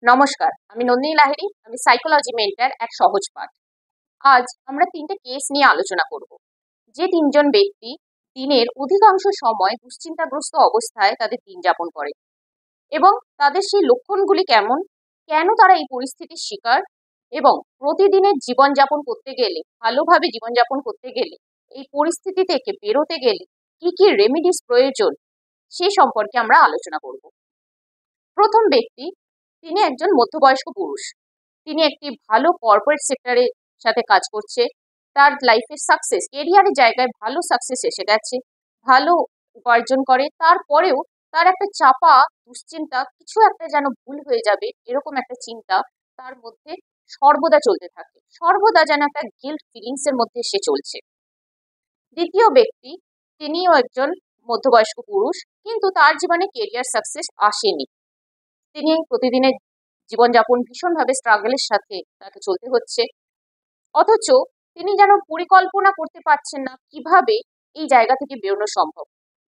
নমস্কার, আমি নন্দিনী লাহিড়ী। আমি সাইকোলজি মেন্টর এক সহজ পাঠ। আজ আমরা তিনটে কেস নিয়ে আলোচনা করব। যে তিনজন ব্যক্তি দিনের অধিকাংশ সময় দুশ্চিন্তাগ্রস্ত অবস্থায় তাদের দিন যাপন করে এবং তাদের সেই লক্ষণগুলি কেমন, কেন তারা এই পরিস্থিতির শিকার এবং প্রতিদিনের জীবনযাপন করতে গেলে, ভালোভাবে জীবনযাপন করতে গেলে, এই পরিস্থিতি থেকে বেরোতে গেলে কি কি রেমিডিস প্রয়োজন, সে সম্পর্কে আমরা আলোচনা করব। প্রথম ব্যক্তি, তিনি একজন মধ্যবয়স্ক পুরুষ। তিনি একটি ভালো কর্পোরেট সেক্টরের সাথে কাজ করছে। তার লাইফের সাকসেস, কেরিয়ারের জায়গায় ভালো সাকসেস এসে গেছে, ভালো উপার্জন করে। তারপরেও তার একটা চাপা দুশ্চিন্তা, কিছু একটা যেন ভুল হয়ে যাবে এরকম একটা চিন্তা তার মধ্যে সর্বদা চলতে থাকে। সর্বদা যেন একটা গিল্ট ফিলিংস এর মধ্যে সে চলছে। দ্বিতীয় ব্যক্তি, তিনিও একজন মধ্যবয়স্ক পুরুষ, কিন্তু তার জীবনে কেরিয়ার সাকসেস আসেনি। তিনি প্রতিদিনের জীবনযাপন ভীষণভাবে স্ট্রাগলের সাথে তাকে চলতে হচ্ছে। অথচ তিনি যেন পরিকল্পনা করতে পারছেন না কিভাবে এই জায়গা থেকে বেরোনো সম্ভব।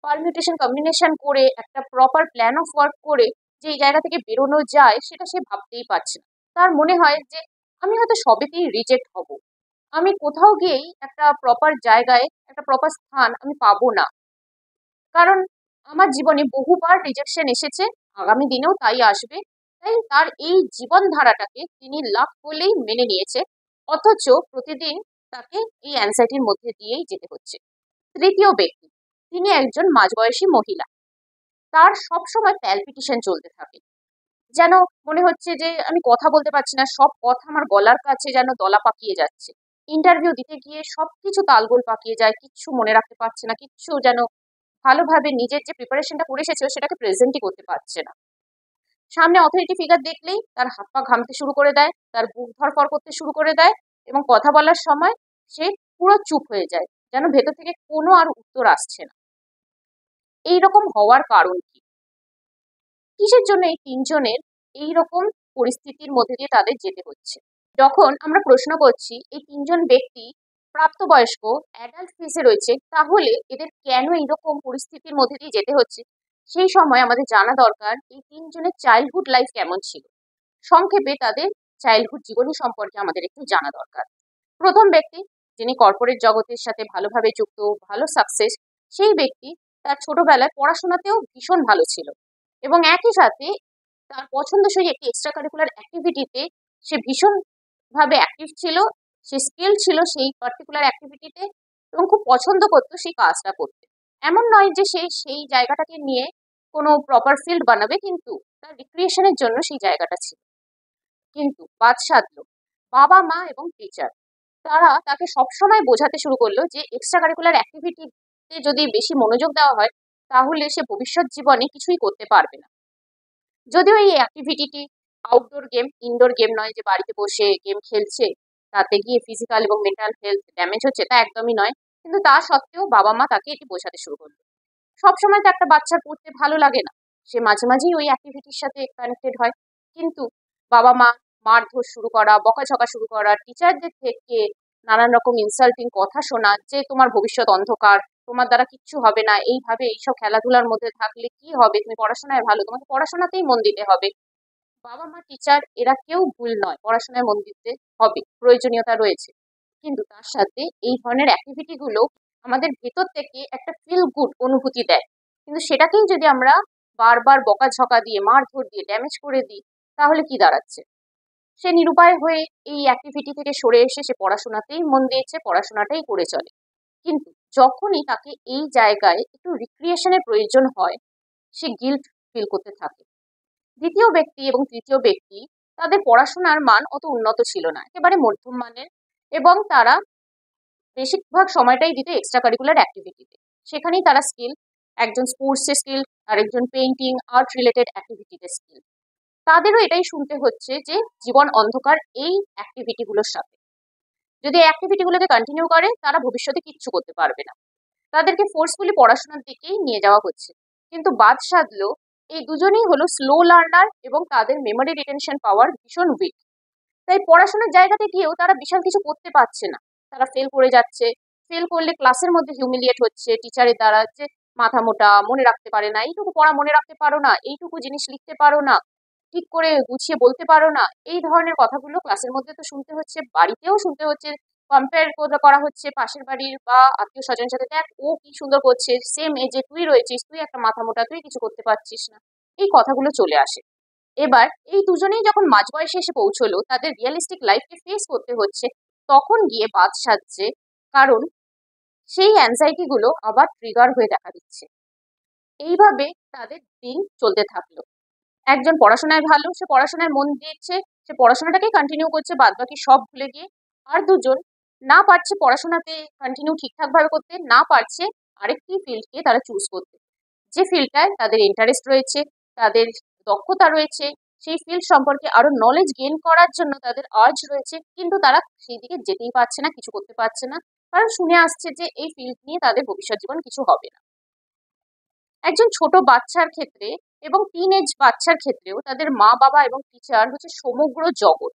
পারমিউটেশন কম্বিনেশন করে একটা প্রপার প্ল্যান অফ ওয়ার্ক করে যে এই জায়গা থেকে বেরোনো যায় সেটা সে ভাবতেই পারছে না। তার মনে হয় যে আমি হয়তো সবেতেই রিজেক্ট হব, আমি কোথাও গিয়েই একটা প্রপার জায়গায়, একটা প্রপার স্থান আমি পাবো না। কারণ আমার জীবনে বহুবার রিজেকশন এসেছে, আগামী দিনেও তাই আসবে। তাই তার এই জীবনধারাটাকে তিনি লাখ হলেই মেনে নিয়েছে, অথচ প্রতিদিন তাকে এই অ্যাংজাইটির মধ্যে দিয়েই যেতে হচ্ছে। তৃতীয় ব্যক্তি, তিনি একজন মাঝবয়সী মহিলা। তার সবসময় প্যালপিটেশন চলতে থাকে, যেন মনে হচ্ছে যে আমি কথা বলতে পারছি না, সব কথা আমার গলার কাছে যেন দলা পাকিয়ে যাচ্ছে। ইন্টারভিউ দিতে গিয়ে সবকিছু তালগোল পাকিয়ে যায়, কিচ্ছু মনে রাখতে পারছে না, কিচ্ছু যেন ভালোভাবে নিজের যে প্রিপারেশনটা করে এসেছিল সেটাকে প্রেজেন্টই করতে পারছে না। সামনে অথরিটি ফিগার দেখলেই তার হাত পা ঘামতে শুরু করে দেয়, তার বুক ধরফর করতে শুরু করে দেয় এবং কথা বলার সময় সে পুরো চুপ হয়ে যায়, যেন ভেতর থেকে কোনো আর উত্তর আসছে না। এইরকম হওয়ার কারণ কি? কিসের জন্য এই তিনজনের এইরকম পরিস্থিতির মধ্যে দিয়ে তাদের যেতে হচ্ছে? যখন আমরা প্রশ্ন করছি এই তিনজন ব্যক্তি প্রাপ্তবয়স্ক অ্যাডাল্ট ফেজে রয়েছে, তাহলে এদের কেন এইরকম পরিস্থিতির মধ্যে দিয়ে যেতে হচ্ছে, সেই সময় আমাদের জানা দরকার এই তিনজনের চাইল্ডহুড লাইফ কেমন ছিল। সংক্ষেপে তাদের চাইল্ডহুড জীবনী সম্পর্কে আমাদের একটু জানা দরকার। প্রথম ব্যক্তি, যিনি কর্পোরেট জগতের সাথে ভালোভাবে যুক্ত, ভালো সাকসেস, সেই ব্যক্তি তার ছোটবেলায় পড়াশোনাতেও ভীষণ ভালো ছিল এবং একই সাথে তার পছন্দসই একটি এক্সট্রা কারিকুলার অ্যাক্টিভিটিতে সে ভীষণ ভাবে অ্যাক্টিভ ছিল, সে স্কিল ছিল সেই পার্টিকুলার অ্যাক্টিভিটিতে এবং খুব পছন্দ করতো সেই কাজটা করতে। এমন নয় যে সে সেই জায়গাটাকে নিয়ে কোনো প্রপার ফিল্ড বানাবে, কিন্তু তার রিক্রিয়েশনের জন্য সেই জায়গাটা ছিল। কিন্তু বাদ সাধলো বাবা মা এবং টিচার, তারা তাকে সবসময় বোঝাতে শুরু করলো যে এক্সট্রা কারিকুলার অ্যাক্টিভিটিতে যদি বেশি মনোযোগ দেওয়া হয় তাহলে সে ভবিষ্যৎ জীবনে কিছুই করতে পারবে না। যদিও এই অ্যাক্টিভিটিটি আউটডোর গেম, ইনডোর গেম নয় যে বাড়িতে বসে গেম খেলছে, তাতে গিয়ে ফিজিক্যাল এবং মেন্টাল হেলথ ড্যামেজ হচ্ছে, তা একদমই নয়। কিন্তু তা সত্ত্বেও বাবা মা তাকে এটি বোঝাতে শুরু করলো। সবসময় তো একটা বাচ্চার পড়তে ভালো লাগে না, সে মাঝে মাঝেই ওই অ্যাক্টিভিটির সাথে কানেক্টেড হয়। কিন্তু বাবা মা মারধর শুরু করা, বকাঝকা শুরু করা, টিচারদের থেকে নানান রকম ইনসাল্টিং কথা শোনা যে তোমার ভবিষ্যৎ অন্ধকার, তোমার দ্বারা কিচ্ছু হবে না, এইভাবে এইসব খেলাধুলার মধ্যে থাকলে কি হবে, তুমি পড়াশোনায় ভালো, তোমাকে পড়াশোনাতেই মন দিতে হবে। বাবা মা টিচার এরা কেউ ভুল নয়, পড়াশোনায় মন দিতে হবে, প্রয়োজনীয়তা রয়েছে। কিন্তু তার সাথে এই ধরনের অ্যাক্টিভিটি গুলো আমাদের ভেতর থেকে একটা ফিল গুড অনুভূতি দেয়। কিন্তু সেটাকেই যদি আমরা বারবার বকাঝকা দিয়ে, মারধর দিয়ে ড্যামেজ করে দিই, তাহলে কি দাঁড়াচ্ছে? সে নিরুপায় হয়ে এই অ্যাক্টিভিটি থেকে সরে এসে সে পড়াশোনাতেই মন দিয়েছে, পড়াশোনাটাই করে চলে। কিন্তু যখনই তাকে এই জায়গায় একটু রিক্রিয়েশনের প্রয়োজন হয়, সে গিল্ট ফিল করতে থাকে। দ্বিতীয় ব্যক্তি এবং তৃতীয় ব্যক্তি, তাদের পড়াশোনার মান অত উন্নত ছিল না, একেবারে মধ্যম মানের, এবং তারা বেশিরভাগ সময়টাই দিত এক্সট্রা কারিকুলার অ্যাক্টিভিটিতে। সেখানেই তারা স্কিল, একজন স্পোর্টসে স্কিল, আরেকজন পেইন্টিং, আর্ট রিলেটেড অ্যাক্টিভিটিতে স্কিল। তাদেরও এটাই শুনতে হচ্ছে যে জীবন অন্ধকার এই অ্যাক্টিভিটিগুলোর সাথে। যদি এই অ্যাক্টিভিটিগুলোকে কন্টিনিউ করে তারা ভবিষ্যতে কিচ্ছু করতে পারবে না। তাদেরকে ফোর্সফুলি পড়াশোনার দিকেই নিয়ে যাওয়া হচ্ছে। কিন্তু বাদ সাধলো এই দুজনেই হলো স্লো লার্নার এবং তাদের মেমোরি রিটেনশন পাওয়ার ভীষণ উইক। তাই পড়াশোনার জায়গাতে গিয়েও তারা বিশাল কিছু করতে পারছে না, তারা ফেল করে যাচ্ছে। ফেল করলে ক্লাসের মধ্যে হিউমিলিয়েট হচ্ছে টিচারের দ্বারা, যে মাথা মোটা, মনে রাখতে পারে না, এইটুকু পড়া মনে রাখতে পারো না, এইটুকু জিনিস লিখতে পারো না। ঠিক করে গুছিয়ে বলতে পারো না, এই ধরনের কথাগুলো ক্লাসের মধ্যে তো শুনতে হচ্ছে, বাড়িতেও শুনতে হচ্ছে। কম্পেয়ার করা হচ্ছে পাশের বাড়ির বা আত্মীয় স্বজনের সাথে, দেখ ও কি সুন্দর করছে, সেম এজে তুই রয়েছিস, তুই একটা মাথা মোটা, তুই কিছু করতে পারছিস না, এই কথাগুলো চলে আসে। এবার এই দুজনেই যখন মাঝ বয়সে এসে পৌঁছলো, তাদের রিয়েলিস্টিক লাইফকে ফেস করতে হচ্ছে, তখন গিয়ে বাদ সাজছে, কারণ সেই অ্যাংজাইটি গুলো আবার ট্রিগার হয়ে দেখা দিচ্ছে। এইভাবে তাদের দিন চলতে থাকলো। একজন পড়াশোনায় ভালো, সে পড়াশোনায় মন দিচ্ছে, সে পড়াশোনাটাকেই কন্টিনিউ করছে বাদ বাকি সব ভুলে গিয়ে। আর দুজন না পারছে পড়াশোনাতে কন্টিনিউ ঠিকঠাক ভাবে করতে, না পারছে আরেকটি ফিল্ডকে তারা চুজ করতে, যে ফিল্ডটায় তাদের ইন্টারেস্ট রয়েছে, তাদের দক্ষতা রয়েছে, সেই ফিল্ড সম্পর্কে আরো নলেজ গেইন করার জন্য তাদের আর্জ রয়েছে, কিন্তু তারা সেই দিকে যেতেই পারছে না, কিছু করতে পারছে না, কারণ শুনে আসছে যে এই ফিল্ড নিয়ে তাদের ভবিষ্যৎ জীবন কিছু হবে না। একজন ছোট বাচ্চার ক্ষেত্রে এবং টিনেজ বাচ্চার ক্ষেত্রেও তাদের মা বাবা এবং টিচার হচ্ছে সমগ্র জগৎ।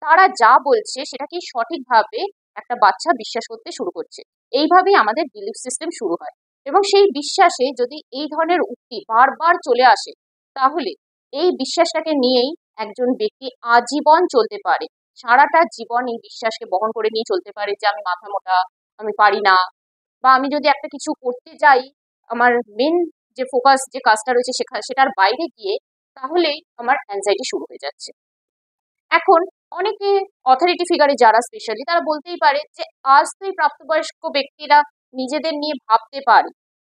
তারা যা বলছে সেটাকেই সঠিকভাবে একটা বাচ্চা বিশ্বাস করতে শুরু করছে। এইভাবেই আমাদের বিলিফ সিস্টেম শুরু হয়, এবং সেই বিশ্বাসে যদি এই ধরনের উক্তি বারবার চলে আসে, তাহলে এই বিশ্বাসটাকে নিয়েই একজন ব্যক্তি আজীবন চলতে পারে। সারাটা জীবন এই বিশ্বাসকে বহন করে নিয়ে চলতে পারে যে আমি মাথা মোটা, আমি পারি না, বা আমি যদি একটা কিছু করতে যাই, আমার মেন যে ফোকাস যে কাজটা রয়েছে সেটার বাইরে গিয়ে, তাহলেই আমার অ্যাংজাইটি শুরু হয়ে যাচ্ছে। এখন অনেকে অথরিটি ফিগারে যারা স্পেশালি, তারা বলতেই পারে যে আজ তো এই প্রাপ্তবয়স্ক ব্যক্তিরা নিজেদের নিয়ে ভাবতে পারে,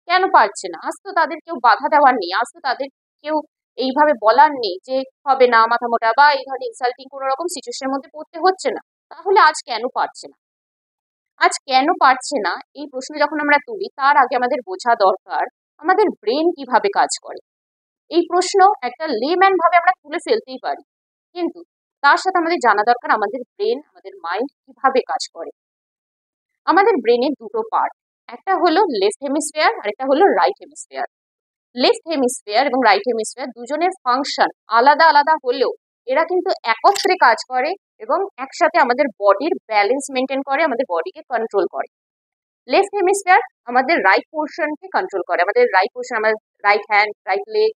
কেন পারছে না? আজ তো তাদের কেউ বাধা দেওয়ার নেই, আজ তো তাদের কেউ এইভাবে বলার নেই যে হবে না, মাথা মোটা বা এই ধরনের ইনসাল্টিং কোনো রকম সিচুয়েশনের মধ্যে পড়তে হচ্ছে না, তাহলে আজ কেন পারছে না? আজ কেন পারছে না এই প্রশ্ন যখন আমরা তুলি, তার আগে আমাদের বোঝা দরকার আমাদের ব্রেন কিভাবে কাজ করে। এই প্রশ্ন একটা লেম্যান ভাবে আমরা তুলে ফেলতেই পারি, কিন্তু তার সাথে আমাদের জানা দরকার আমাদের ব্রেন, আমাদের মাইন্ড কিভাবে কাজ করে। আমাদের ব্রেনের দুটো পার্ট, একটা হলো লেফট হেমিস্ফিয়ার আর একটা হলো রাইট হেমিস্ফিয়ার। লেফট হেমিস্ফিয়ার এবং রাইট হেমিস্ফিয়ার দুজনের ফাংশন আলাদা আলাদা হলেও এরা কিন্তু একত্রে কাজ করে এবং একসাথে আমাদের বডির ব্যালেন্স মেনটেন করে, আমাদের বডিকে কন্ট্রোল করে। লেফট হেমিস্ফিয়ার আমাদের রাইট পোর্শনকে কন্ট্রোল করে, আমাদের রাইট পোর্শন, আমাদের রাইট হ্যান্ড, রাইট লেগ,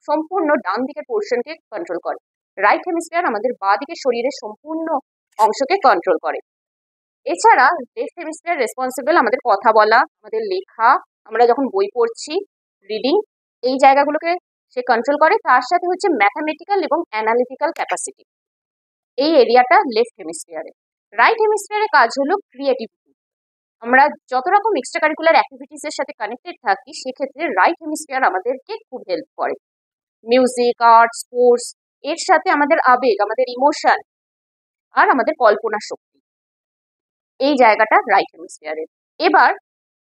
সম্পূর্ণ ডান দিকের পোর্শনকে কন্ট্রোল করে। রাইট হেমিস্ফিয়ার আমাদের বাঁ দিকের শরীরের সম্পূর্ণ অংশকে কন্ট্রোল করে। এছাড়া লেফট হেমিস্ফিয়ার রেসপন্সিবল আমাদের কথা বলা, আমাদের লেখা, আমরা যখন বই পড়ছি, রিডিং, এই জায়গাগুলোকে সে কন্ট্রোল করে। তার সাথে হচ্ছে ম্যাথামেটিক্যাল এবং অ্যানালিটিক্যাল ক্যাপাসিটি, এই এরিয়াটা লেফট হেমিস্ফিয়ারে। রাইট হেমিস্ফিয়ারের কাজ হলো ক্রিয়েটিভিটি। আমরা যত রকম এক্সট্রা কারিকুলার অ্যাক্টিভিটিস এর সাথে কানেক্টেড থাকি, সেক্ষেত্রে রাইট হেমিস্ফিয়ার আমাদেরকে খুব হেল্প করে। মিউজিক, আর্ট, স্পোর্টস, এর সাথে আমাদের আবেগ, আমাদের ইমোশন আর আমাদের কল্পনা শক্তি, এই জায়গাটা রাইট হেমিস্ফিয়ারের। এবার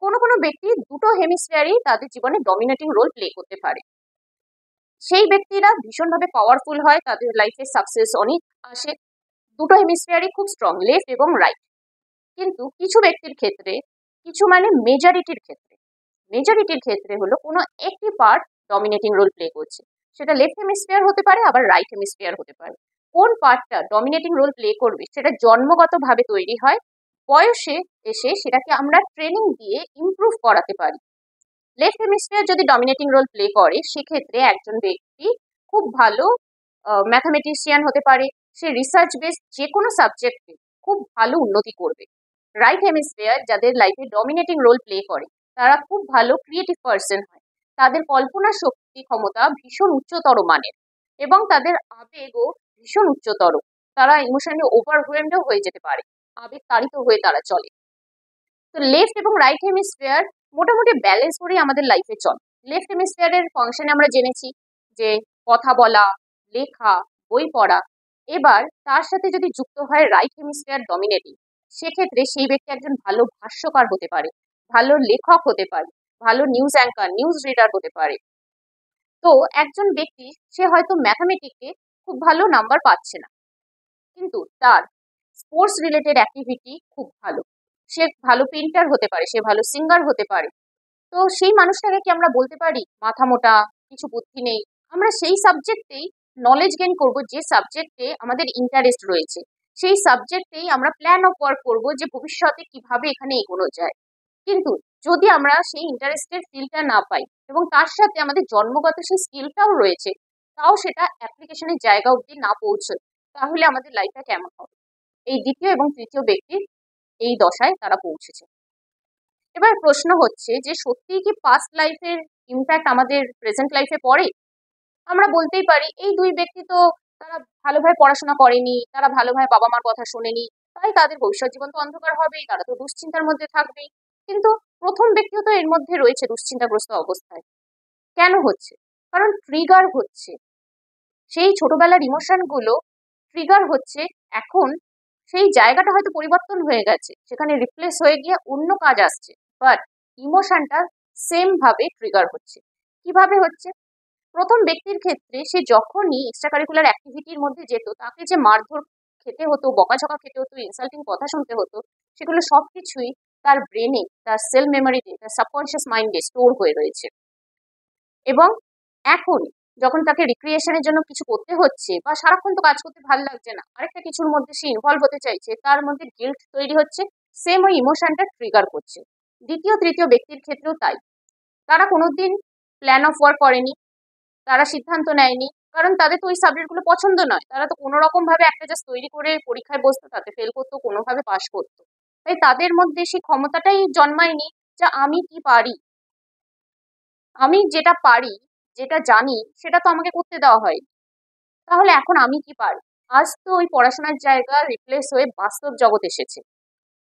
কোনো কোনো ব্যক্তি দুটো হেমিস্ফিয়ারই তাদের জীবনে ডমিনেটিং রোল প্লে করতে পারে। সেই ব্যক্তিরা ভীষণভাবে পাওয়ারফুল হয়, তাদের লাইফে সাকসেস অনেক আসে। দুটো হেমিস্ফিয়ারই খুব স্ট্রং, লেফট এবং রাইট। কিন্তু কিছু ব্যক্তির ক্ষেত্রে, কিছু মানে মেজরিটির ক্ষেত্রে হলো কোনো একটি পার্ট ডমিনেটিং রোল প্লে করছে। সেটা লেফট হেমিস্ফিয়ার হতে পারে, আবার রাইট হেমিস্ফিয়ার হতে পারে। কোন পার্টটা ডমিনেটিং রোল প্লে করবে সেটা জন্মগতভাবে তৈরি হয়, বয়সে এসে সেটাকে আমরা ট্রেনিং দিয়ে ইমপ্রুভ করাতে পারি। লেফট হেমিস্ফিয়ার যদি ডমিনেটিং রোল প্লে করে, সেক্ষেত্রে একজন ব্যক্তি খুব ভালো ম্যাথামেটিশিয়ান হতে পারে, সে রিসার্চ বেসড যে কোনো সাবজেক্টে খুব ভালো উন্নতি করবে। রাইট হেমিস্ফিয়ার যাদের লাইফে ডমিনেটিং রোল প্লে করে, তারা খুব ভালো ক্রিয়েটিভ পার্সন হয়, তাদের কল্পনা শক্তি ক্ষমতা ভীষণ উচ্চতর মানের, এবং তাদের আবেগও ভীষণ উচ্চতর। তারা ইমোশনালি ওভারওয়েলমডও হয়ে যেতে পারে, আবেগ তাড়িত হয়ে তারা চলে। তো লেফট এবং রাইট হেমিস্ফিয়ার মোটামুটি ব্যালেন্স করেই আমাদের লাইফে চলে। লেফট হেমিস্ফিয়ারের ফাংশনে আমরা জেনেছি যে কথা বলা, লেখা, বই পড়া। এবার তার সাথে যদি যুক্ত হয় রাইট হেমিস্ফিয়ার ডমিনেটিং, সেক্ষেত্রে সেই ব্যক্তি একজন ভালো ভাষ্যকার হতে পারে, ভালো লেখক হতে পারে, ভালো নিউজ অ্যাঙ্কার, নিউজ রিডার হতে পারে। তো একজন ব্যক্তি, সে হয়তো ম্যাথামেটিক্সে খুব ভালো নাম্বার পাচ্ছে না, কিন্তু তার স্পোর্টস রিলেটেড অ্যাক্টিভিটি খুব ভালো, সে ভালো পেন্টার হতে পারে, সে ভালো সিঙ্গার হতে পারে। তো সেই মানুষটাকে কি আমরা বলতে পারি মাথা মোটা, কিছু বুদ্ধি নেই? আমরা সেই সাবজেক্টেই নলেজ গেইন করব যে সাবজেক্টে আমাদের ইন্টারেস্ট রয়েছে, সেই সাবজেক্টেই আমরা প্ল্যান অফ ওয়ার্ক করব যে ভবিষ্যতে কিভাবে এখানে এগোনো যায়। কিন্তু যদি আমরা সেই ইন্টারেস্টের ফিল্ডটা না পাই এবং তার সাথে আমাদের জন্মগত সেই স্কিলটাও রয়েছে, তাও সেটা অ্যাপ্লিকেশনের জায়গা অবধি না পৌঁছয়, তাহলে আমাদের লাইফটা কেমন হবে? এই দ্বিতীয় এবং তৃতীয় ব্যক্তির এই দশায় তারা পৌঁছেছে। এবার প্রশ্ন হচ্ছে যে সত্যিই কি পাস্ট লাইফের ইম্প্যাক্ট আমাদের প্রেজেন্ট লাইফে পড়ে? আমরা বলতেই পারি এই দুই ব্যক্তি তো তারা ভালোভাবে পড়াশোনা করেনি, তারা ভালোভাবে বাবা মার কথা শোনেনি, তাই তাদের ভবিষ্যৎ জীবন তো অন্ধকার হবেই, তারা তো দুশ্চিন্তার মধ্যে থাকবেই। কিন্তু প্রথম ব্যক্তিও তো এর মধ্যে রয়েছে দুশ্চিন্তাগ্রস্ত অবস্থায়। কেন হচ্ছে? কারণ ট্রিগার হচ্ছে, সেই ছোটবেলার ইমোশন গুলো ট্রিগার হচ্ছে। এখন সেই জায়গাটা হয়তো পরিবর্তন হয়ে গেছে, সেখানে রিপ্লেস হয়ে গিয়ে অন্য কাজ আসছে, বাট ইমোশনটা সেম ভাবে ট্রিগার হচ্ছে। কিভাবে হচ্ছে? প্রথম ব্যক্তির ক্ষেত্রে সে যখনই এক্সট্রা কারিকুলার অ্যাক্টিভিটির মধ্যে যেত, তাকে যে মারধর খেতে হতো, বকাঝকা খেতে হতো, ইনসাল্টিং কথা শুনতে হতো, সেগুলো সবকিছুই তার ব্রেনে, তার সেল মেমোরিতে, তার সাবকনশিয়াস মাইন্ডে স্টোর হয়ে রয়েছে। এবং এখন যখন তাকে রিক্রিয়েশনের জন্য কিছু করতে হচ্ছে, বা সারাক্ষণ তো কাজ করতে ভালো লাগছে না, আরেকটা কিছুর মধ্যে সে ইনভলভ হতে চাইছে, তার মধ্যে গিল্ট তৈরি হচ্ছে, সেম ওই ইমোশনটা ট্রিগার করছে। দ্বিতীয় তৃতীয় ব্যক্তির ক্ষেত্রেও তাই। তারা কোনোদিন প্ল্যান অফ ওয়ার্ক করেনি, তারা সিদ্ধান্ত নেয়নি, কারণ তাদের তো ওই সাবজেক্টগুলো পছন্দ নয়। তারা তো কোনো রকম ভাবে একটা জাস্ট তৈরি করে পরীক্ষায় বসতো, তাতে ফেল করতো, কোনোভাবে পাশ করতো। তাই তাদের মধ্যে সেই ক্ষমতাটাই জন্মায়নি যে আমি কি পারি, আমি যেটা পারি, যেটা জানি, সেটা তো আমাকে করতে দেওয়া হয়। তাহলে এখন আমি কি পারি? আজ তো ওই পড়াশোনার জায়গা রিপ্লেস হয়ে বাস্তব জগৎ এসেছে।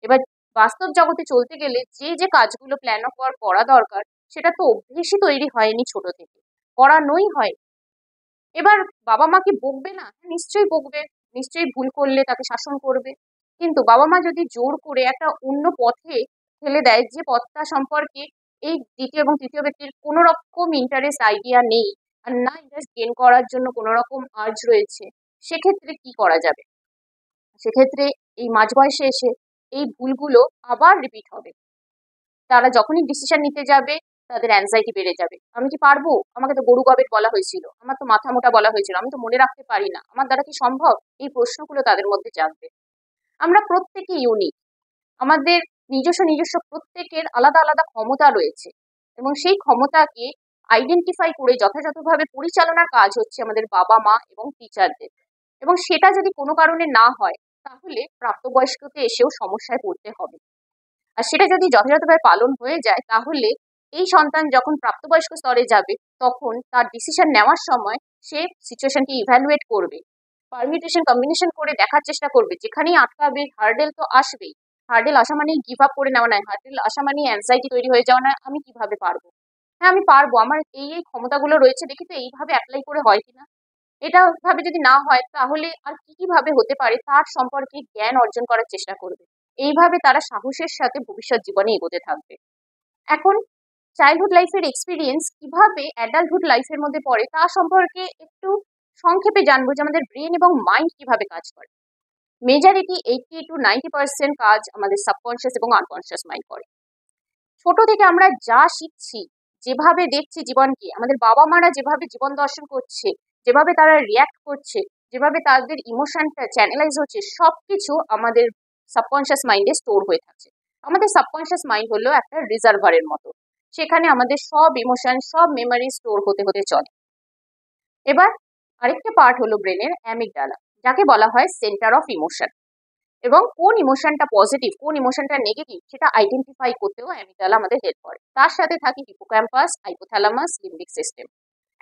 এবার বাস্তব জগতে চলতে গেলে যে যে কাজগুলো প্ল্যান অফ ওয়ার্ক করা দরকার, সেটা তো অভ্যেসই তৈরি হয়নি ছোট থেকে, করানোই হয়। এবার বাবা মা কি বকবে না? হ্যাঁ, নিশ্চয়ই বকবে, নিশ্চয়ই ভুল করলে তাকে শাসন করবে। কিন্তু বাবা মা যদি জোর করে একটা অন্য পথে ঠেলে দেয়, যে পথটা সম্পর্কে এই দ্বিতীয় এবং তৃতীয় ব্যক্তির কোনো রকম ইন্টারেস্ট আইডিয়া নেই, আর না ইন্টারেস্ট গেন করার জন্য কোনো রকম আর্জ রয়েছে, সেক্ষেত্রে কি করা যাবে? সেক্ষেত্রে এই মাঝ বয়সে এসে এই ভুলগুলো আবার রিপিট হবে। তারা যখনই ডিসিশন নিতে যাবে, তাদের অ্যাংজাইটি বেড়ে যাবে। আমি কি পারবো? আমাকে তো গরু গবেট বলা হয়েছিল, আমার তো মাথা মোটা বলা হয়েছিল, আমি তো মনে রাখতে পারি না, আমার দ্বারা কি সম্ভব? এই প্রশ্নগুলো তাদের মধ্যে জাগবে। আমরা প্রত্যেকে ইউনিক, আমাদের নিজস্ব নিজস্ব প্রত্যেকের আলাদা আলাদা ক্ষমতা রয়েছে, এবং সেই ক্ষমতাকে আইডেন্টিফাই করে যথাযথভাবে পরিচালনার কাজ হচ্ছে আমাদের বাবা মা এবং টিচারদের। এবং সেটা যদি কোনো কারণে না হয়, তাহলে প্রাপ্তবয়স্কতে এসেও সমস্যায় পড়তে হবে। আর সেটা যদি যথাযথভাবে পালন হয়ে যায়, তাহলে এই সন্তান যখন প্রাপ্তবয়স্ক স্তরে যাবে, তখন তার ডিসিশন নেওয়ার সময় সে সিচুয়েশনকে ইভ্যালুয়েট করবে, পারমিউটেশন কম্বিনেশন করে দেখার চেষ্টা করবে। যেখানেই আটকাবে, হার্ডেল তো আসবেই। হার্ডেল আসা মানেই গিভ আপ করে নেওয়া নয়, হার্ডেল আসা মানেই অ্যাংজাইটি তৈরি হয়ে যাওয়া নয়, আমি কিভাবে পারবো, হ্যাঁ আমি পারবো, আমার এই এই ক্ষমতাগুলো রয়েছে, দেখি তো এইভাবে অ্যাপ্লাই করে হয় কিনা। এটা ভাবে যদি না হয়, তাহলে আর কি কি ভাবে হতে পারে তার সম্পর্কে জ্ঞান অর্জন করার চেষ্টা করবে। এইভাবে তারা সাহসের সাথে ভবিষ্যৎ জীবনে এগোতে থাকবে। এখন চাইল্ডহুড লাইফের এক্সপিরিয়েন্স কিভাবে অ্যাডাল্টহুড লাইফের মধ্যে পড়ে, তা সম্পর্কে একটু সংক্ষেপে জানবো, যে আমাদের ব্রেন এবং মাইন্ড কিভাবে কাজ করে। মেজরিটি 80 to 90% কাজ আমাদের সাবকনশিয়াস এবং আনকনশিয়াস মাইন্ড করে। ছোট থেকে আমরা যা শিখছি, যেভাবে দেখছি জীবনকে, আমাদের বাবা মারা যেভাবে জীবন দর্শন করছে, যেভাবে তারা রিয়াক্ট করছে, যেভাবে তাদের ইমোশনটা চ্যানেলাইজ হচ্ছে, সবকিছু আমাদের সাবকনশিয়াস মাইন্ডে স্টোর হয়ে থাকছে। আমাদের সাবকনশিয়াস মাইন্ড হলো একটা রিজার্ভারের মতো, সেখানে আমাদের সব ইমোশন, সব মেমোরি স্টোর হতে হতে চলে। এবার আরেকটা পার্ট হলো ব্রেনের অ্যামিগডালা, যাকে বলা হয় সেন্টার অফ ইমোশন। এবং কোন ইমোশনটা পজিটিভ, কোন ইমোশনটা নেগেটিভ, সেটা আইডেন্টিফাই করতেও অ্যামিগডালা আমাদের হেল্প করে। তার সাথে থাকে হিপোক্যাম্পাস, হাইপোথ্যালামাস, লিম্বিক সিস্টেম।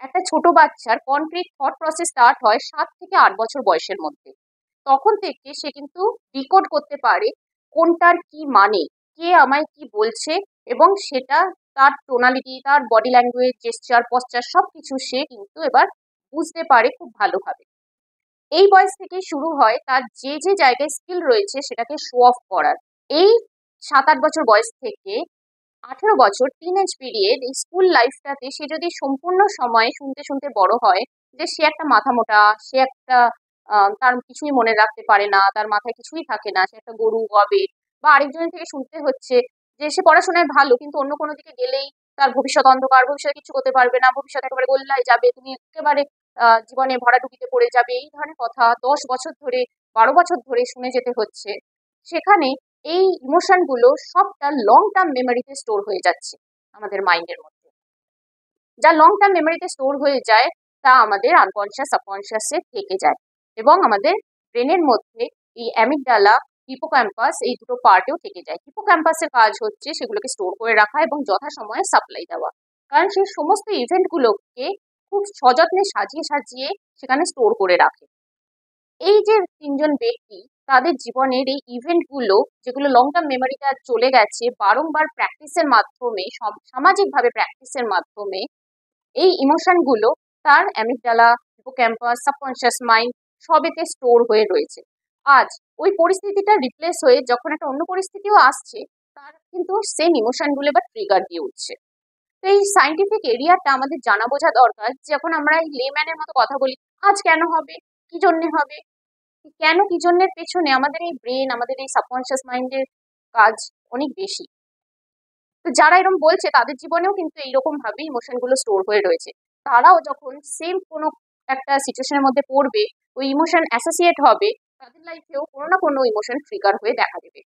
একটা ছোট বাচ্চার কনক্রিট থট প্রসেস স্টার্ট হয় 7 থেকে 8 বছর বয়সের মধ্যে। তখন থেকে সে কিন্তু ডিকোড করতে পারে কোনটার কি মানে, কে আমায় কি বলছে, এবং সেটা তার টোনালিটি, তার বডি ল্যাঙ্গুয়েজ, জেস্চার, পশ্চার সবকিছু সে কিন্তু এবার বুঝতে পারে খুব ভালোভাবে। এই বয়স থেকেই শুরু হয় তার যে যে জায়গায় স্কিল রয়েছে সেটাকে শো অফ করার। এই 7-8 বছর বয়স থেকে 18 বছর টিনেজ পিরিয়ড, এই স্কুল লাইফটাতে সে যদি সম্পূর্ণ সময় শুনতে শুনতে বড় হয় যে সে একটা মাথা মোটা, সে একটা তার কিছুই মনে রাখতে পারে না, তার মাথায় কিছুই থাকে না, সে একটা গরু হবে, বা আরেকজনের থেকে শুনতে হচ্ছে যে সে পড়াশোনায় ভালো, কিন্তু অন্য কোনো দিকে গেলেই তার ভবিষ্যৎ অন্ধকার, ভবিষ্যতে কিছু করতে পারবে না, ভবিষ্যৎ একেবারে গোল্লায় যাবে, তুমি একেবারে জীবনে ভরাডুবিতে পড়ে যাবে, এই ধরনের কথা 10 বছর ধরে, 12 বছর ধরে শুনে যেতে হচ্ছে। সেখানে এই ইমোশন গুলো সবটা লং টার্ম মেমোরিতে স্টোর হয়ে যাচ্ছে আমাদের মাইন্ডের মধ্যে। যা লং টার্ম মেমোরিতে স্টোর হয়ে যায়, তা আমাদের আনকনশিয়াস সাবকনশিয়াসে থেকে যায় এবং আমাদের ব্রেনের মধ্যে এই অ্যামিগডালা, হিপোক্যাম্পাস এই দুটো পার্টেও থেকে যায়। হিপোক্যাম্পাসের কাজ হচ্ছে সেগুলোকে স্টোর করে রাখা এবং যথাসময়ে সাপ্লাই দেওয়া, কারণ সেই সমস্ত ইভেন্টগুলোকে খুব সযত্নে সাজিয়ে সাজিয়ে সেখানে স্টোর করে রাখে। এই যে তিনজন ব্যক্তি, তাদের জীবনের এই ইভেন্টগুলো যেগুলো লং টার্ম মেমোরিতে চলে গেছে, বারংবার প্র্যাকটিসের মাধ্যমে, সামাজিকভাবে প্র্যাকটিসের মাধ্যমে এই ইমোশনগুলো তার অ্যামিগডালা, হিপোক্যাম্পাস, সাবকনশিয়াস মাইন্ড সবেতে স্টোর হয়ে রয়েছে। আজ ওই পরিস্থিতিটা রিপ্লেস হয়ে যখন একটা অন্য পরিস্থিতিও আসছে, তার কিন্তু সেম ইমোশনগুলো এবার ট্রিগার দিয়ে উঠছে। তো এই সাইন্টিফিক এরিয়াটা আমাদের জানা বোঝা দরকার। যখন আমরা এই লেম্যানের মতো কথা বলি, আজ কেন হবে, কি জন্যে হবে, কেন কি জন্যের পেছনে আমাদের এই ব্রেন, আমাদের এই সাবকনশিয়াস মাইন্ডের কাজ অনেক বেশি। তো যারা এরকম বলছে তাদের জীবনেও কিন্তু এইরকম ভাবে ইমোশন গুলো স্টোর হয়ে রয়েছে। তারাও যখন সেম কোনো একটা সিচুয়েশনের মধ্যে পড়বে, ওই ইমোশন অ্যাসোসিয়েট হবে, তাদের লাইফেও কোনো না কোনো ইমোশন ট্রিগার হয়ে দেখা দেবে।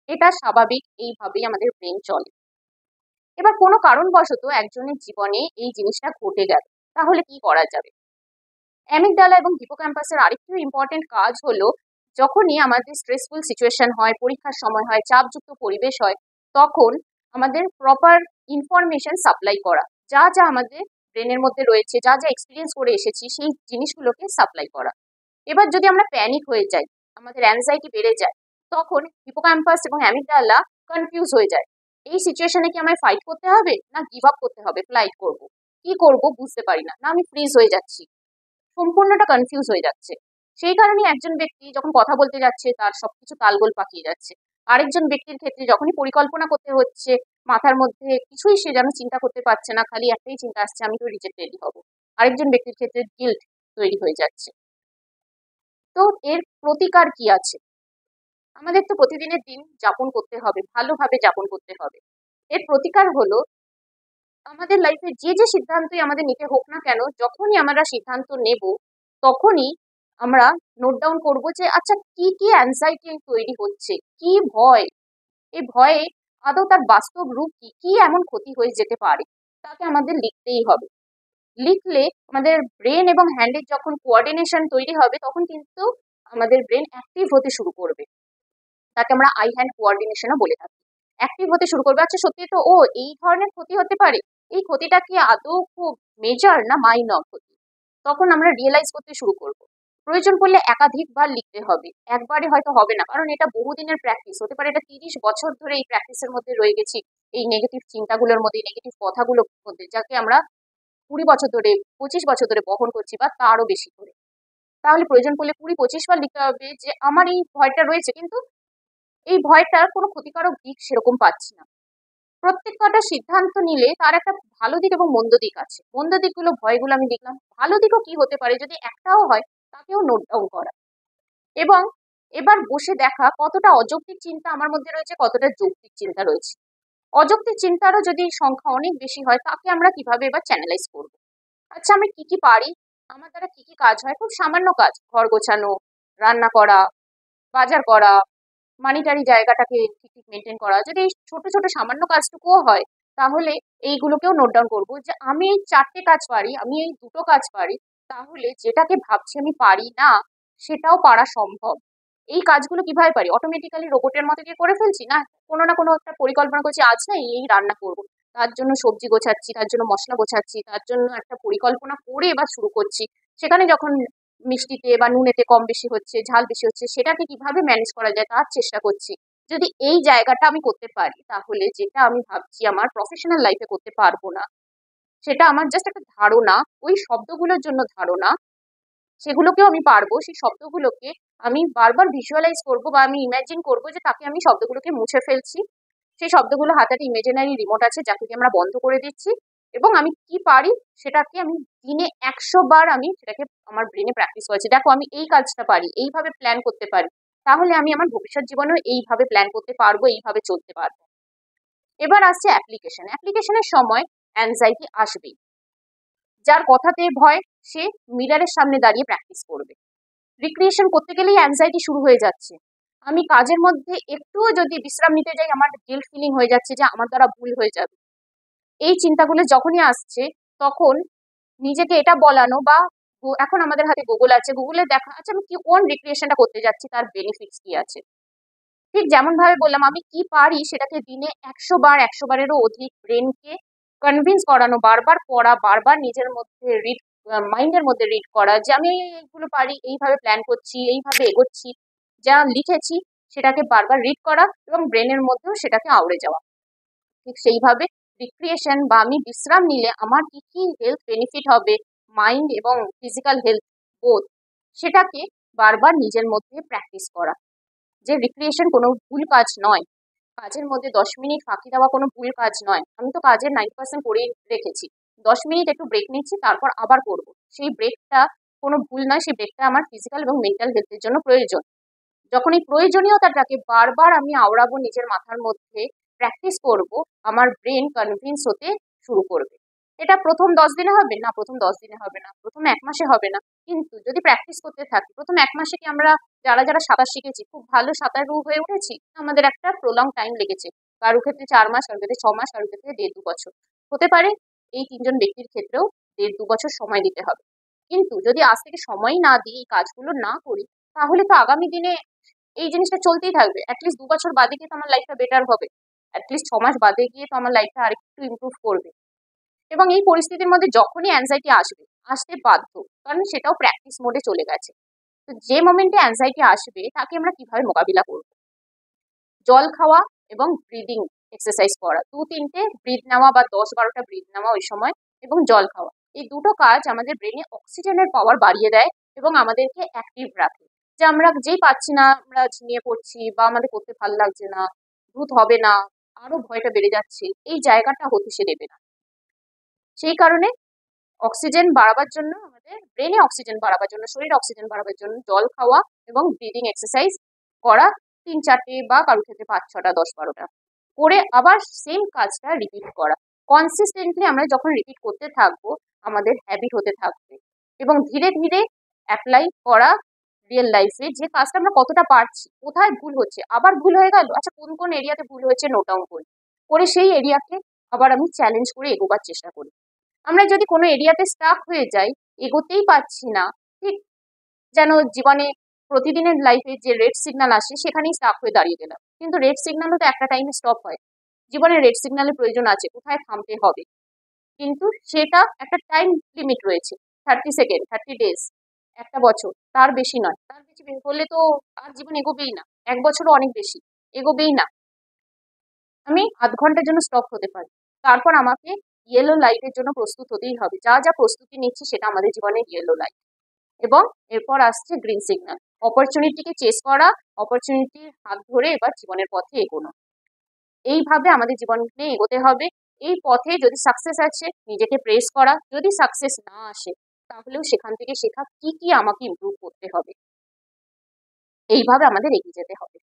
এটা স্বাভাবিক, এইভাবেই আমাদের ব্রেন চলে। এবার কোনো কারণবশত একজনের জীবনে এই জিনিসটা ঘটে গেল, তাহলে কি করা যাবে? অ্যামিগডালা এবং হিপোক্যাম্পাসের আরেকটি ইম্পর্টেন্ট কাজ হলো, যখনই আমাদের স্ট্রেসফুল সিচুয়েশন হয়, পরীক্ষার সময় হয়, চাপযুক্ত পরিবেশ হয়, তখন আমাদের প্রপার ইনফরমেশন সাপ্লাই করা, যা যা আমাদের ব্রেনের মধ্যে রয়েছে, যা যা এক্সপিরিয়েন্স করে এসেছি সেই জিনিসগুলোকে সাপ্লাই করা। এবার যদি আমরা প্যানিক হয়ে যাই, আমাদের অ্যাংজাইটি বেড়ে যায়, তখন হিপোক্যাম্পাস এবং অ্যামিগডালা কনফিউজ হয়ে যায়। এই সিচুয়েশনে কি আমায় ফাইট করতে হবে, না গিভ আপ করতে হবে, ফ্লাইট করব, কি করব বুঝতে পারি না, না আমি ফ্রিজ হয়ে যাচ্ছি, সম্পূর্ণটা কনফিউজ হয়ে যাচ্ছে। সেই কারণে একজন ব্যক্তি যখন কথা বলতে যাচ্ছে তার সবকিছু তালগোল পাকিয়ে যাচ্ছে। আরেকজন ব্যক্তির ক্ষেত্রে যখনই পরিকল্পনা করতে হচ্ছে, মাথার মধ্যে কিছুই সে যেন চিন্তা করতে পারছে না, খালি একটাই চিন্তা আসছে, আমি তো রিজেক্টেডই হব। আরেকজন ব্যক্তির ক্ষেত্রে গিল্ট তৈরি হয়ে যাচ্ছে। তো এর প্রতিকার কি আছে? আমাদের তো প্রতিদিনের দিন যাপন করতে হবে, ভালোভাবে যাপন করতে হবে। এর প্রতিকার হলো, আমাদের লাইফে যে যে সিদ্ধান্তই আমাদের নিতে হোক না কেন, যখনই আমরা সিদ্ধান্ত নেব তখনই আমরা নোট ডাউন করবো যে আচ্ছা কি কি অ্যাংজাইটি তৈরি হচ্ছে, কি ভয়, এই ভয়ে আদৌ তার বাস্তব রূপ কি, কি এমন ক্ষতি হয়ে যেতে পারে, তাকে আমাদের লিখতেই হবে। লিখলে আমাদের ব্রেন এবং হ্যান্ডের যখন কোঅর্ডিনেশন তৈরি হবে, তখন কিন্তু আমাদের ব্রেন অ্যাক্টিভ হতে শুরু করবে, তাকে আমরা আই হ্যান্ড কোঅর্ডিনেশনও বলে থাকি। অ্যাক্টিভ হতে শুরু করবে, আচ্ছা সত্যি তো, ও এই ধরনের ক্ষতি হতে পারে, এই ক্ষতিটা কি আদৌ খুব মেজর না মাইনর ক্ষতি, তখন আমরা রিয়েলাইজ করতে শুরু করব। প্রয়োজন পড়লে একাধিকবার লিখতে হবে, একবারে হয়তো হবে না, কারণ এটা বহুদিনের প্র্যাকটিস হতে পারে, এটা 30 বছর ধরে এই প্র্যাকটিসের মধ্যে রয়ে গেছি, এই নেগেটিভ চিন্তাগুলোর মধ্যে, নেগেটিভ কথাগুলোর মধ্যে, যাকে আমরা 20 বছর ধরে, 25 বছর ধরে বহন করছি বা তারও বেশি করে। তাহলে প্রয়োজন পড়লে 20-25 বার লিখতে হবে যে আমার এই ভয়টা রয়েছে, কিন্তু এই ভয়টার কোনো ক্ষতিকারক দিক সেরকম পাচ্ছি না। প্রত্যেক কটা সিদ্ধান্ত নিলে তার একটা ভালো দিক এবং মন্দ দিক আছে। মন্দ দিকগুলো, ভয়গুলো আমি লিখলাম, ভালো দিকও কি হতে পারে যদি একটাও হয়, তাকেও নোট ডাউন করা। এবং এবার বসে দেখা কতটা অযৌক্তিক চিন্তা আমার মধ্যে রয়েছে, কতটা যৌক্তিক চিন্তা রয়েছে। অযৌক্তিক চিন্তারও যদি সংখ্যা অনেক বেশি হয়, তাকে আমরা কিভাবে এবার চ্যানেলাইজ করবো। আচ্ছা আমি কি কি পারি, আমার দ্বারা কি কি কাজ হয়, খুব সামান্য কাজ, ঘর গোছানো, রান্না করা, বাজার করা, মানিটারি জায়গাটাকে ঠিক ঠিক মেনটেন করা, যদি এই ছোট ছোট সামান্য কাজটুকুও হয়, তাহলে এইগুলোকেও নোট ডাউন করবো যে আমি এই 4টে কাজ পারি, আমি এই 2টো কাজ পারি, তাহলে যেটাকে ভাবছি আমি পারি না, সেটাও পারা সম্ভব। এই কাজগুলো কিভাবে পারি, অটোমেটিক্যালি রোবটের মতো গিয়ে করে ফেলছি না, কোনো না কোনো একটা পরিকল্পনা করছি, আজ না এই এই রান্না করব, তার জন্য সবজি গোছাচ্ছি, তার জন্য মশলা গোছাচ্ছি, তার জন্য একটা পরিকল্পনা করে এবার শুরু করছি। সেখানে যখন মিষ্টিতে বা নুনেতে কম বেশি হচ্ছে, ঝাল বেশি হচ্ছে, সেটাকে কিভাবে ম্যানেজ করা যায় তার চেষ্টা করছি। যদি এই জায়গাটা আমি করতে পারি, তাহলে যেটা আমি ভাবছি আমার প্রফেশনাল লাইফে করতে পারবো না, সেটা আমার জাস্ট একটা ধারণা, ওই শব্দগুলোর জন্য ধারণা, সেগুলোকেও আমি পারবো। সেই শব্দগুলোকে আমি বারবার ভিজুয়ালাইজ করবো বা আমি ইমাজিন করবো যে তাকে আমি শব্দগুলোকে মুছে ফেলছি। সেই শব্দগুলো হাতে একটা ইমেজিনারি রিমোট আছে, যাকে আমরা বন্ধ করে দিচ্ছি, এবং আমি কি পারি সেটাকে আমি দিনে 100 বার আমি সেটাকে আমার ব্রেনে প্র্যাকটিস করছি। দেখো আমি এই কাজটা পারি, এইভাবে প্ল্যান করতে পারি, তাহলে আমি আমার ভবিষ্যৎ জীবনেও এইভাবে প্ল্যান করতে পারবো, এইভাবে চলতে পারবো। এবার আসছে অ্যাপ্লিকেশন। অ্যাপ্লিকেশনের সময় অ্যাংজাইটি আসবেই। যার কথাতে ভয়, সে মিররের সামনে দাঁড়িয়ে প্র্যাকটিস করবে। রিক্রিয়েশন করতে গেলেই অ্যাংজাইটি শুরু হয়ে যাচ্ছে। আমি কাজের মধ্যে একটুও যদি বিশ্রাম নিতে যাই, আমার গিল্ট ফিলিং হয়ে যাচ্ছে যে আমার দ্বারা ভুল হয়ে যাবে। এই চিন্তাগুলো যখনই আসছে, তখন নিজেকে এটা বলানো বা এখন আমাদের হাতে গুগল আছে, গুগলে দেখা আছে আমি কি কোন রিক্রিয়েশনটা করতে যাচ্ছি, তার বেনিফিটস কি আছে। ঠিক যেমন ভাবে বললাম, আমি কি পারি সেটাকে দিনে 100 বার 100 বারেরও অধিক ব্রেনকে কনভিন্স করানো, বারবার পড়া, বারবার নিজের মধ্যে রিড, মাইন্ডের মধ্যে রিড করা যে আমি এইগুলো পারি, এইভাবে প্ল্যান করছি, এইভাবে এগোচ্ছি, যা লিখেছি সেটাকে বারবার রিড করা এবং ব্রেনের মধ্যেও সেটাকে আউড়ে যাওয়া। ঠিক সেইভাবে রিক্রিয়েশন বা আমি বিশ্রাম নিলে আমার কি কি হেলথ বেনিফিট হবে, মাইন্ড এবং ফিজিক্যাল হেলথ বোধ, সেটাকে বারবার নিজের মধ্যে প্র্যাকটিস করা। যে রিক্রিয়েশন কোনো ভুল কাজ নয়, কাজের মধ্যে 10 মিনিট ফাঁকি দেওয়া কোনো ভুল কাজ নয়। আমি তো কাজের 90% করেই রেখেছি, 10 মিনিট একটু ব্রেক নিচ্ছি, তারপর আবার করব। সেই ব্রেকটা কোনো ভুল নয়, সেই ব্রেকটা আমার ফিজিক্যাল এবং মেন্টাল হেলথের জন্য প্রয়োজন। যখন এই প্রয়োজনীয়তাটাকে বারবার আমি আওড়াবো নিজের মাথার মধ্যে, প্র্যাকটিস করব, আমার ব্রেন কনভিন্স হতে শুরু করবে। এটা প্রথম 10 দিনে হবে না, প্রথম 10 দিনে হবে না, প্রথম 1 মাসে হবে না, কিন্তু যদি প্র্যাকটিস করতে থাকি, প্রথম 1 মাসে কি আমরা যারা যারা সাঁতার শিখেছি খুব ভালো সাঁতারু হয়ে উঠেছি? আমাদের একটা প্রলং টাইম লেগেছে, কারো ক্ষেত্রে 4 মাস, কারো ক্ষেত্রে 6 মাস, কারো ক্ষেত্রে 1.5-2 বছর হতে পারে। এই 3জন ব্যক্তির ক্ষেত্রেও 1.5-2 বছর সময় দিতে হবে। কিন্তু যদি আজ থেকে সময় না দিই, এই কাজগুলো না করি, তাহলে তো আগামী দিনে এই জিনিসটা চলতেই থাকবে। অ্যাটলিস্ট 2 বছর বাদে গিয়ে তো আমার লাইফটা বেটার হবে, অ্যাটলিস্ট 6 মাস বাদে গিয়ে তো আমার লাইফটা আরেকটু ইমপ্রুভ করবে। এবং এই পরিস্থিতির মধ্যে যখনই অ্যাংজাইটি আসবে, আসতে বাধ্য, কারণ সেটাও প্র্যাকটিস মোডে চলে গেছে। তো যে মোমেন্টে অ্যাংজাইটি আসবে তাকে আমরা কিভাবে মোকাবিলা করব? জল খাওয়া এবং ব্রিদিং এক্সারসাইজ করা, 2-3টে ব্রিথ নেওয়া বা 10-12টা ব্রিথ নেওয়া ওই সময়, এবং জল খাওয়া, এই দুটো কাজ আমাদের ব্রেনে অক্সিজেনের পাওয়ার বাড়িয়ে দেয় এবং আমাদেরকে অ্যাক্টিভ রাখে। যে আমরা যেই পাচ্ছি না, আমরা ঝিমিয়ে পড়ছি বা আমাদের করতে ভালো লাগছে না, দ্রুত হবে না, আরো ভয়টা বেড়ে যাচ্ছে, এই জায়গাটা হতে সে দেবে না। সেই কারণে অক্সিজেন বাড়াবার জন্য, আমাদের ব্রেনে অক্সিজেন বাড়াবার জন্য, শরীরে অক্সিজেন বাড়াবার জন্য জল খাওয়া এবং ব্রিদিং এক্সারসাইজ করা, 3-4টে বা কারো ক্ষেত্রে 5-6টা, 10-12টা করে আবার সেম কাজটা রিপিট করা। কনসিস্টেন্টলি আমরা যখন রিপিট করতে থাকবো, আমাদের হ্যাবিট হতে থাকবে এবং ধীরে ধীরে অ্যাপ্লাই করা রিয়েল লাইফে, যে কাজটা আমরা কতটা পারছি, কোথায় ভুল হচ্ছে, আবার ভুল হয়ে গেল, আচ্ছা কোন কোন এরিয়াতে ভুল হয়েছে নোট ডাউন করি, করে সেই এরিয়াকে আবার আমি চ্যালেঞ্জ করে এগোবার চেষ্টা করি। আমরা যদি কোনো এরিয়াতে স্টাক হয়ে যাই, এগোতেই পারছি না, ঠিক যেন জীবনে প্রতিদিনের লাইফে যে রেড সিগন্যাল আসে সেখানেই স্টাক হয়ে দাঁড়িয়ে গেলাম। কিন্তু রেড সিগন্যালও তো একটা টাইমে স্টপ হয়, জীবনে রেড সিগন্যালের প্রয়োজন আছে, কোথায় থামতে হবে, কিন্তু সেটা একটা টাইম লিমিট রয়েছে, 30 সেকেন্ড, 30 ডেজ, 1 বছর, তার বেশি নয়। তার বেশি হলে তো আর জীবন এগোবেই না, 1 বছরও অনেক বেশি, এগোবেই না। আমি আধ ঘন্টার জন্য স্টপ হতে পারি, তারপর আমাকে ইয়েলো লাইটের জন্য প্রস্তুত হতেই হবে। যা যা প্রস্তুতি নিচ্ছি সেটা আমাদের জীবনে ইয়েলো লাইট, এবং এরপর আসছে গ্রিন সিগন্যাল। অপরচুনিটিকে চেস করা, অপরচুনিটির হাত ধরে এবার জীবনের পথে এগোনো। এইভাবে আমাদের জীবনে এগোতে হবে। এই পথে যদি সাকসেস আছে, নিজেকে প্রেস করা, যদি সাকসেস না আসে তাহলেও সেখান থেকে শেখা কি কি আমাকে ইমপ্রুভ করতে হবে। এইভাবে আমাদের এগিয়ে যেতে হবে।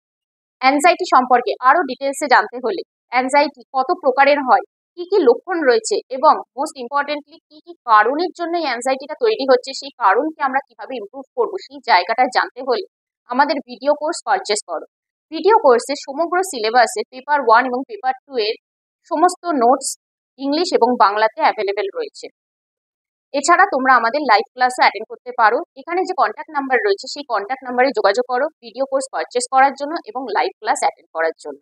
অ্যাংজাইটি সম্পর্কে আরো ডিটেলসে জানতে হলে, অ্যাংজাইটি কত প্রকারের হয়, কি কি লক্ষণ রয়েছে, এবং মোস্ট ইম্পর্টেন্টলি কি কি কারণের জন্য এই অ্যাংজাইটিটা তৈরি হচ্ছে, সেই কারণকে আমরা কিভাবে ইমপ্রুভ করবো, সেই জায়গাটা জানতে হলে আমাদের ভিডিও কোর্স পারচেস করো। ভিডিও কোর্সে সমগ্র সিলেবাসে পেপার 1 এবং পেপার 2 এর সমস্ত নোটস ইংলিশ এবং বাংলাতে অ্যাভেলেবেল রয়েছে। এছাড়া তোমরা আমাদের লাইভ ক্লাসও অ্যাটেন্ড করতে পারো। এখানে যে কন্ট্যাক্ট নাম্বার রয়েছে সেই কন্ট্যাক্ট নাম্বারে যোগাযোগ করো ভিডিও কোর্স পারচেস করার জন্য এবং লাইভ ক্লাস অ্যাটেন্ড করার জন্য।